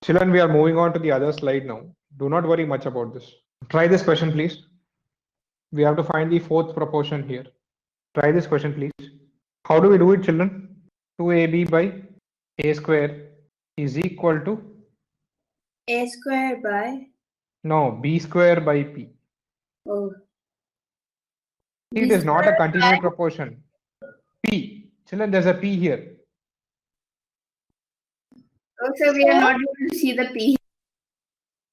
Children, we are moving on to the other slide now. Do not worry much about this. Try this question, please. We have to find the fourth proportion here. Try this question, please. How do we do it, children? 2ab by a square is equal to A square by no b square by p. oh It B is not a square continued by proportion. P. Children, there's a p here. also we are not able to see the P.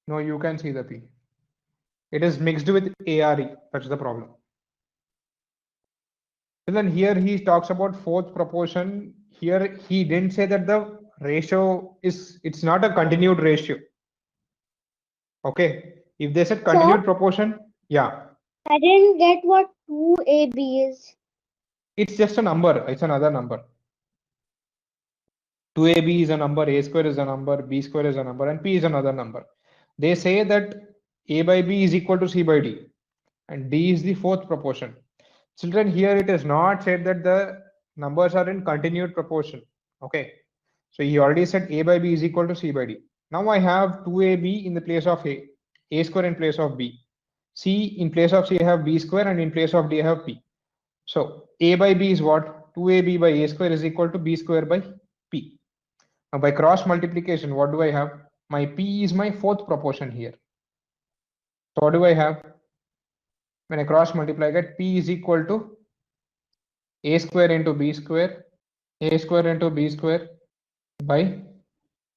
No, you can see the p. It is mixed with ARE. That's the problem. Children, here he talks about fourth proportion. Here he didn't say that the ratio is, it's not a continued ratio. Okay. If they said continued proportion, yeah, I didn't get what 2AB is. it's just a number. It's another number. 2ab is a number, a square is a number, b square is a number, and p is another number. They say that a by b is equal to c by d, and d is the fourth proportion. Children, here it is not said that the numbers are in continued proportion. Okay, so he already said a by b is equal to c by d. Now I have 2ab in the place of a square in place of b, c in place of c I have b square, and in place of d I have p. So a by b is what? 2ab by a square is equal to b square by p. Now by cross multiplication, what do I have? My p is my fourth proportion here. So what do I have? When I cross multiply, I get p is equal to a square into b square, a square into b square by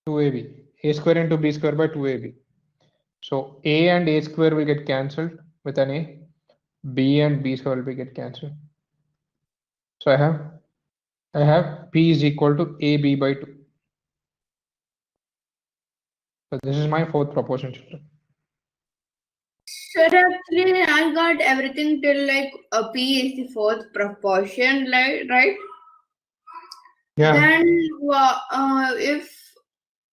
2ab, a square into b square by 2ab. So a and a square will get cancelled with an a, b and b square will get cancelled. So I have p is equal to ab by 2. So this is my fourth proportion, children. Sir, actually I got everything till like a P is the fourth proportion, like right? Yeah. Then if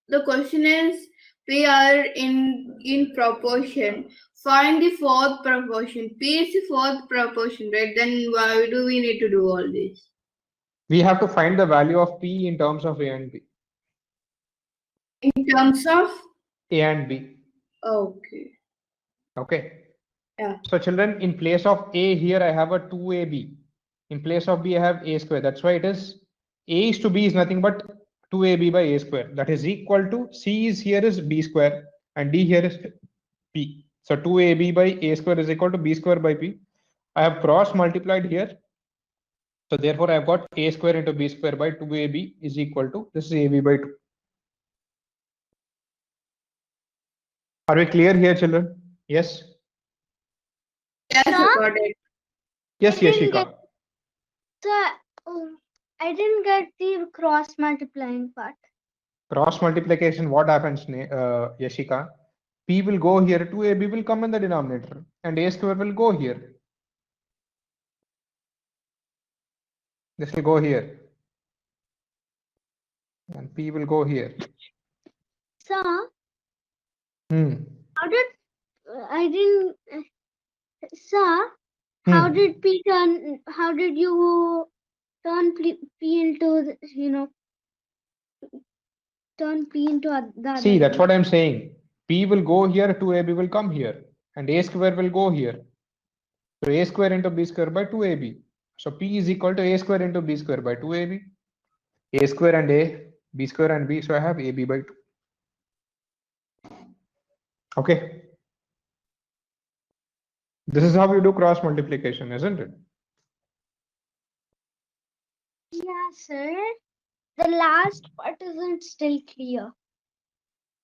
the question is P are in proportion, find the fourth proportion. P is the fourth proportion, right? Then why do we need to do all this? We have to find the value of p in terms of a and b. In terms of A and b. okay. Okay. Yeah. So children, in place of a here I have a 2ab. In place of b I have a square. That's why it is a is to b is nothing but 2ab by a square. That is equal to c is here is b square and d here is p. So 2ab by a square is equal to b square by p. I have cross multiplied here. So therefore I have got a square into b square by 2ab is equal to this is ab by 2. Are we clear here, children? Yes. Yes, I got it. Yes, I didn't Yashika. I didn't get the cross multiplying part. Cross multiplication, what happens, Yashika? P will go here, 2ab will come in the denominator, and a square will go here. This will go here. And P will go here. Sir, Hmm. how did I didn't sir? How did P turn? How did you turn P into turn P into the other? See, that's what I'm saying. P will go here, 2ab will come here, and a square will go here. So a square into b square by 2ab. So P is equal to a square into b square by 2ab. A square and a, b square and b. So I have ab by 2. Okay. This is how you do cross multiplication, isn't it? Yeah, sir. The last part isn't still clear.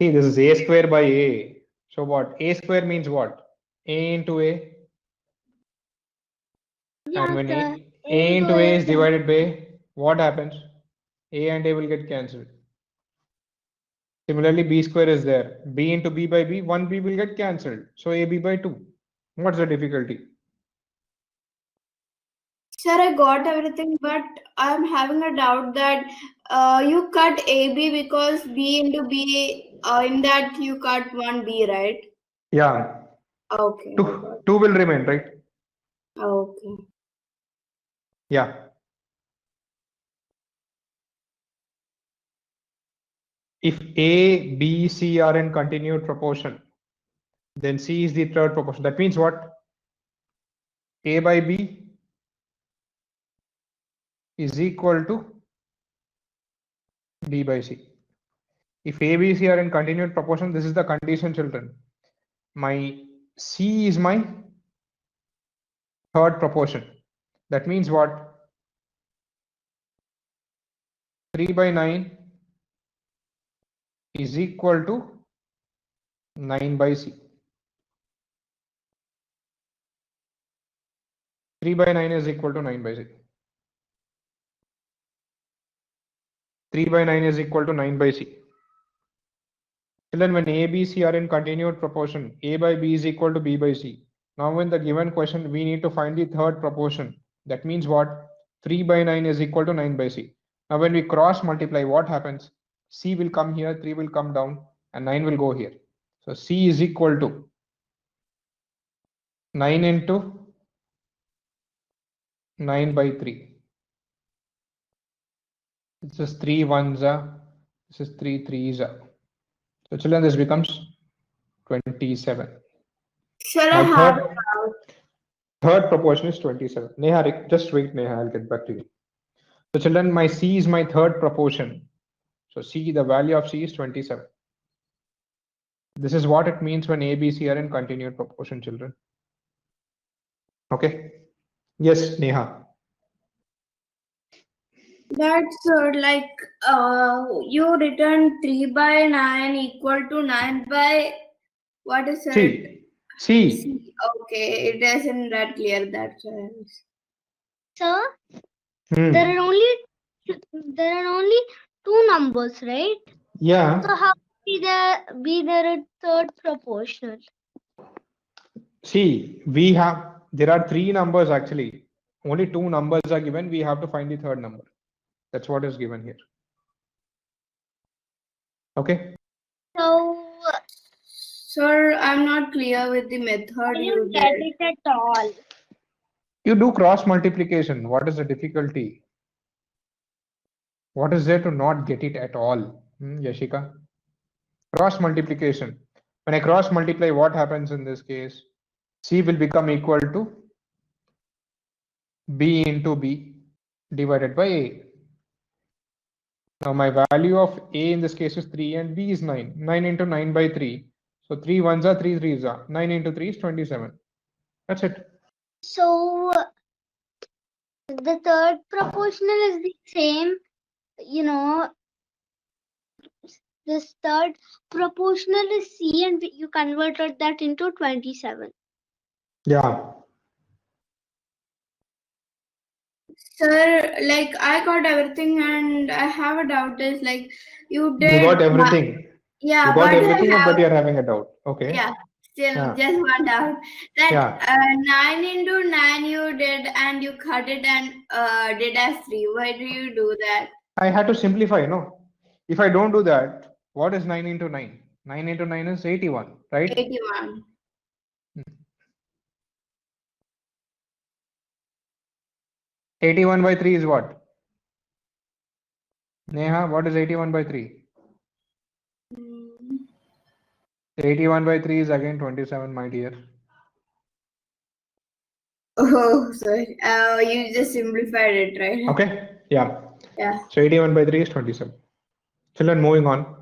See, this is a square by a. So what? A square means what? A into a. Yeah, And when sir. a into a is divided by, what happens? A and a will get cancelled. Similarly, b square is there. B into b by b, 1b will get cancelled. So ab by 2. What's the difficulty? Sir, I got everything, but I'm having a doubt that you cut AB because B into B, in that you cut one B, right? Yeah. Okay. 2 will remain, right? Okay. Yeah. If A, B, C are in continued proportion, then C is the third proportion. That means what? A by B is equal to B by C. If A, B, C are in continued proportion, this is the condition, children. My C is my third proportion. That means what? 3 by 9 is equal to 9 by C. 3 by 9 is equal to 9 by C. 3 by 9 is equal to 9 by C. Children, when A, B, C are in continued proportion, A by B is equal to B by C. Now in the given question, we need to find the third proportion. That means what? 3 by 9 is equal to 9 by C. Now when we cross multiply, what happens? C will come here, 3 will come down, and 9 will go here. So C is equal to 9 into 9 by 3. This is 3 ones, this is 3 threes. So children, this becomes 27. Shall I My have third proportion is 27. Neha, just wait, Neha, I'll get back to you. So children, my C is my third proportion. So C, the value of C is 27. This is what it means when A, B, C are in continued proportion, children. Okay. Yes, Neha. That's like you return 3 by 9 equal to 9 by what is it? C. C. Okay, it isn't that clear. That's why. Sir, Hmm. there are only two numbers, right? Yeah. So how be there a third proportion? See, there are three numbers actually. Only two numbers are given. We have to find the third number. That's what is given here. Okay. So Sir, I'm not clear with the method I you didn't get did. it at all. You do cross multiplication. What is the difficulty? What is there to not get it at all? Yashika? Cross multiplication. When I cross multiply, what happens in this case? C will become equal to B into B divided by A. Now my value of A in this case is 3 and B is 9. 9 into 9 by 3. So 3 ones are 3 threes are. 9 into 3 is 27. That's it. So the third proportional is the same, this third proportional is C and you converted that into 27. Yeah. Sir, like I got everything and I have a doubt is like you did. You got everything. Yeah, You got but everything, I have, but you're having a doubt. Okay. yeah, still Yeah. just one doubt. That Yeah. 9 into 9 you did and you cut it and did as 3. Why do you do that? I had to simplify, no? If I don't do that, what is 9 into 9? 9 into 9 is 81, right? 81. Hmm. 81 by 3 is what? Neha, what is 81 by 3? 81 by 3 is again 27, my dear. Oh, sorry. You just simplified it, right? Okay. Yeah. Yeah. So 81 by 3 is 27. Children, moving on.